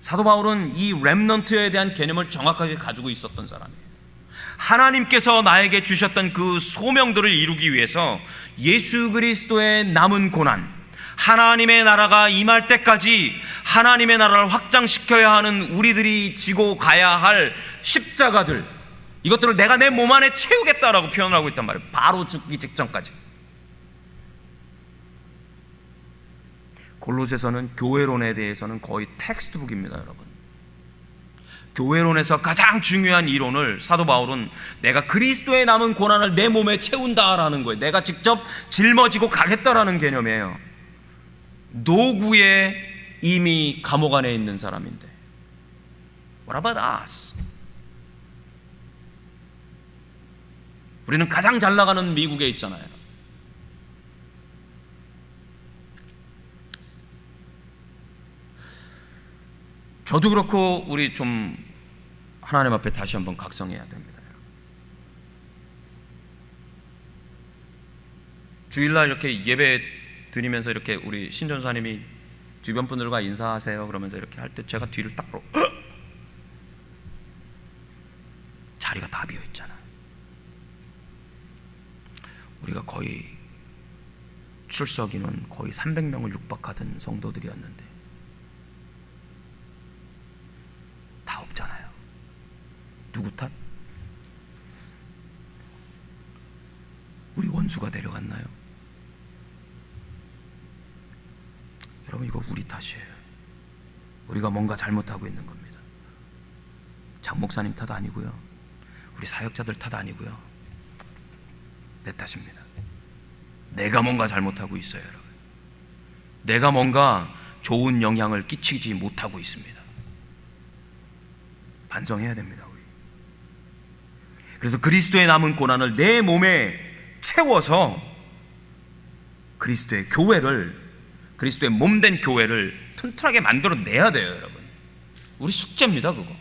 사도 바울은 이 렘넌트에 대한 개념을 정확하게 가지고 있었던 사람이에요. 하나님께서 나에게 주셨던 그 소명들을 이루기 위해서 예수 그리스도의 남은 고난, 하나님의 나라가 임할 때까지 하나님의 나라를 확장시켜야 하는 우리들이 지고 가야 할 십자가들, 이것들을 내가 내 몸 안에 채우겠다라고 표현하고 있단 말이에요. 바로 죽기 직전까지. 골로새서는 교회론에 대해서는 거의 텍스트북입니다, 여러분. 교회론에서 가장 중요한 이론을 사도 바울은 내가 그리스도의 남은 고난을 내 몸에 채운다라는 거예요. 내가 직접 짊어지고 가겠다라는 개념이에요. 노구에 이미 감옥 안에 있는 사람인데 What about us? 우리는 가장 잘 나가는 미국에 있잖아요. 저도 그렇고 우리 좀 하나님 앞에 다시 한번 각성해야 됩니다. 주일날 이렇게 예배 드리면서 이렇게 우리 신전사님이 주변 분들과 인사하세요 그러면서 이렇게 할 때 제가 뒤를 딱 보고 자리가 다 비어 있잖아. 우리가 거의 출석인원 거의 300명을 육박하던 성도들이었는데 다 없잖아요. 누구 탓? 우리 원수가 데려갔나요? 여러분, 이거 우리 탓이에요. 우리가 뭔가 잘못하고 있는 겁니다. 장 목사님 탓 아니고요, 우리 사역자들 탓 아니고요, 내 탓입니다. 내가 뭔가 잘못하고 있어요, 여러분. 내가 뭔가 좋은 영향을 끼치지 못하고 있습니다. 반성해야 됩니다, 우리. 그래서 그리스도의 남은 고난을 내 몸에 채워서 그리스도의 교회를, 그리스도의 몸된 교회를 튼튼하게 만들어내야 돼요, 여러분. 우리 숙제입니다, 그거.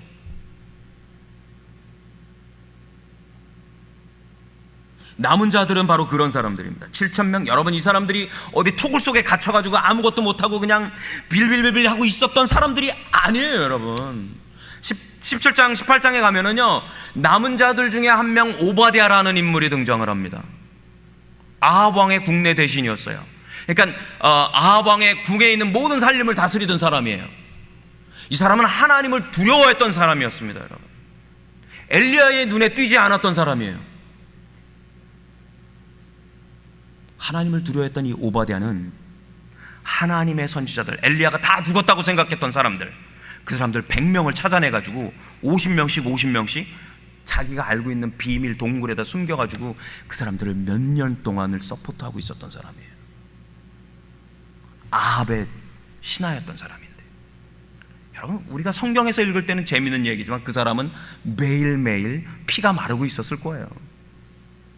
남은 자들은 바로 그런 사람들입니다. 7,000명. 여러분, 이 사람들이 어디 토굴 속에 갇혀가지고 아무것도 못하고 그냥 빌빌빌빌 하고 있었던 사람들이 아니에요, 여러분. 17장 18장에 가면은요, 남은 자들 중에 한 명 오바댜라는 인물이 등장을 합니다. 아합 왕의 국내 대신이었어요. 그러니까 아합 왕의 궁에 있는 모든 살림을 다스리던 사람이에요. 이 사람은 하나님을 두려워했던 사람이었습니다, 여러분. 엘리야의 눈에 띄지 않았던 사람이에요. 하나님을 두려워했던 이 오바댜는 하나님의 선지자들, 엘리야가 다 죽었다고 생각했던 사람들, 그 사람들 100명을 찾아내가지고 50명씩 자기가 알고 있는 비밀 동굴에다 숨겨가지고 그 사람들을 몇 년 동안을 서포트하고 있었던 사람이에요. 아합의 신하였던 사람인데, 여러분, 우리가 성경에서 읽을 때는 재미있는 얘기지만 그 사람은 매일매일 피가 마르고 있었을 거예요.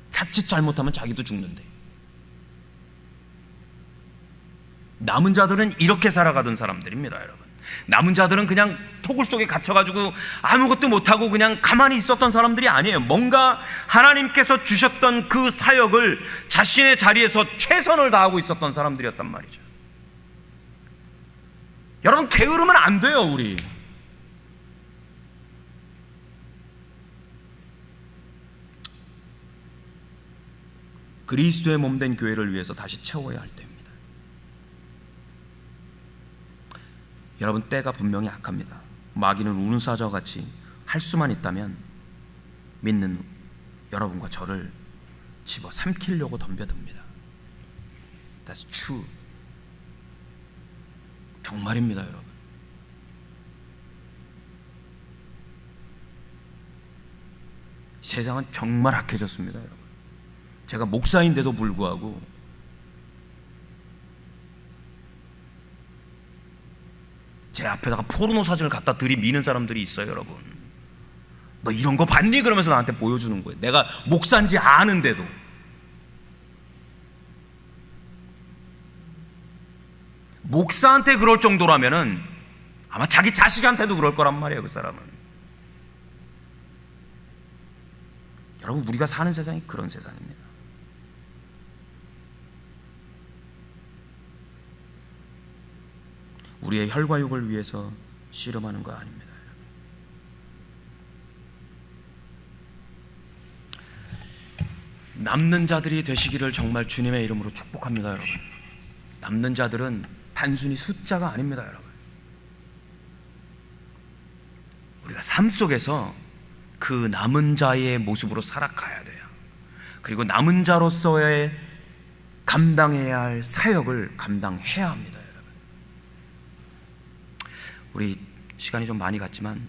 자칫 잘못하면 자기도 죽는데. 남은 자들은 이렇게 살아가던 사람들입니다, 여러분. 남은 자들은 그냥 토굴 속에 갇혀가지고 아무것도 못하고 그냥 가만히 있었던 사람들이 아니에요. 뭔가 하나님께서 주셨던 그 사역을 자신의 자리에서 최선을 다하고 있었던 사람들이었단 말이죠. 여러분, 게으르면 안 돼요, 우리. 그리스도의 몸된 교회를 위해서 다시 채워야 할 때입니다. 여러분, 때가 분명히 악합니다. 마귀는 우는 사자같이 할 수만 있다면 믿는 여러분과 저를 집어 삼키려고 덤벼듭니다. That's true. 정말입니다, 여러분. 세상은 정말 악해졌습니다, 여러분. 제가 목사인데도 불구하고 제 앞에다가 포르노 사진을 갖다 들이미는 사람들이 있어요, 여러분. 너 이런 거 봤니? 그러면서 나한테 보여주는 거예요. 내가 목사인지 아는데도. 목사한테 그럴 정도라면은 아마 자기 자식한테도 그럴 거란 말이에요, 그 사람은. 여러분, 우리가 사는 세상이 그런 세상입니다. 우리의 혈과육을 위해서 씨름하는 거 아닙니다. 남는 자들이 되시기를 정말 주님의 이름으로 축복합니다, 여러분. 남는 자들은 단순히 숫자가 아닙니다, 여러분. 우리가 삶 속에서 그 남은 자의 모습으로 살아가야 돼요. 그리고 남은 자로서의 감당해야 할 사역을 감당해야 합니다, 여러분. 우리 시간이 좀 많이 갔지만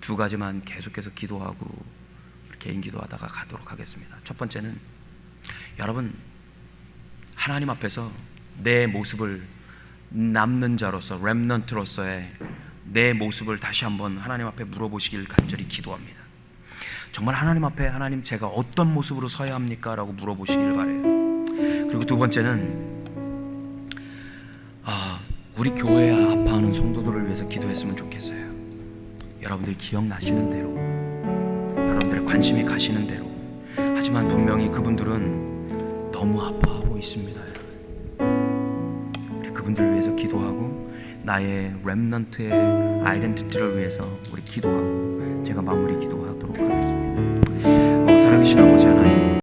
두 가지만 계속해서 기도하고 개인 기도하다가 가도록 하겠습니다. 첫 번째는, 여러분, 하나님 앞에서 내 모습을, 남는 자로서, 렘넌트로서의 내 모습을 다시 한번 하나님 앞에 물어보시길 간절히 기도합니다. 정말 하나님 앞에, 하나님, 제가 어떤 모습으로 서야 합니까? 라고 물어보시길 바라요. 그리고 두 번째는, 우리 교회에 아파하는 성도들을 위해서 기도했으면 좋겠어요. 여러분들이 기억나시는 대로, 여러분들의 관심이 가시는 대로. 하지만 분명히 그분들은 너무 아파하고 있습니다, 여러분. 우리 그분들을 위해서 기도하고 나의 렘넌트의 아이덴티티를 위해서 우리 기도하고 제가 마무리 기도하도록 하겠습니다.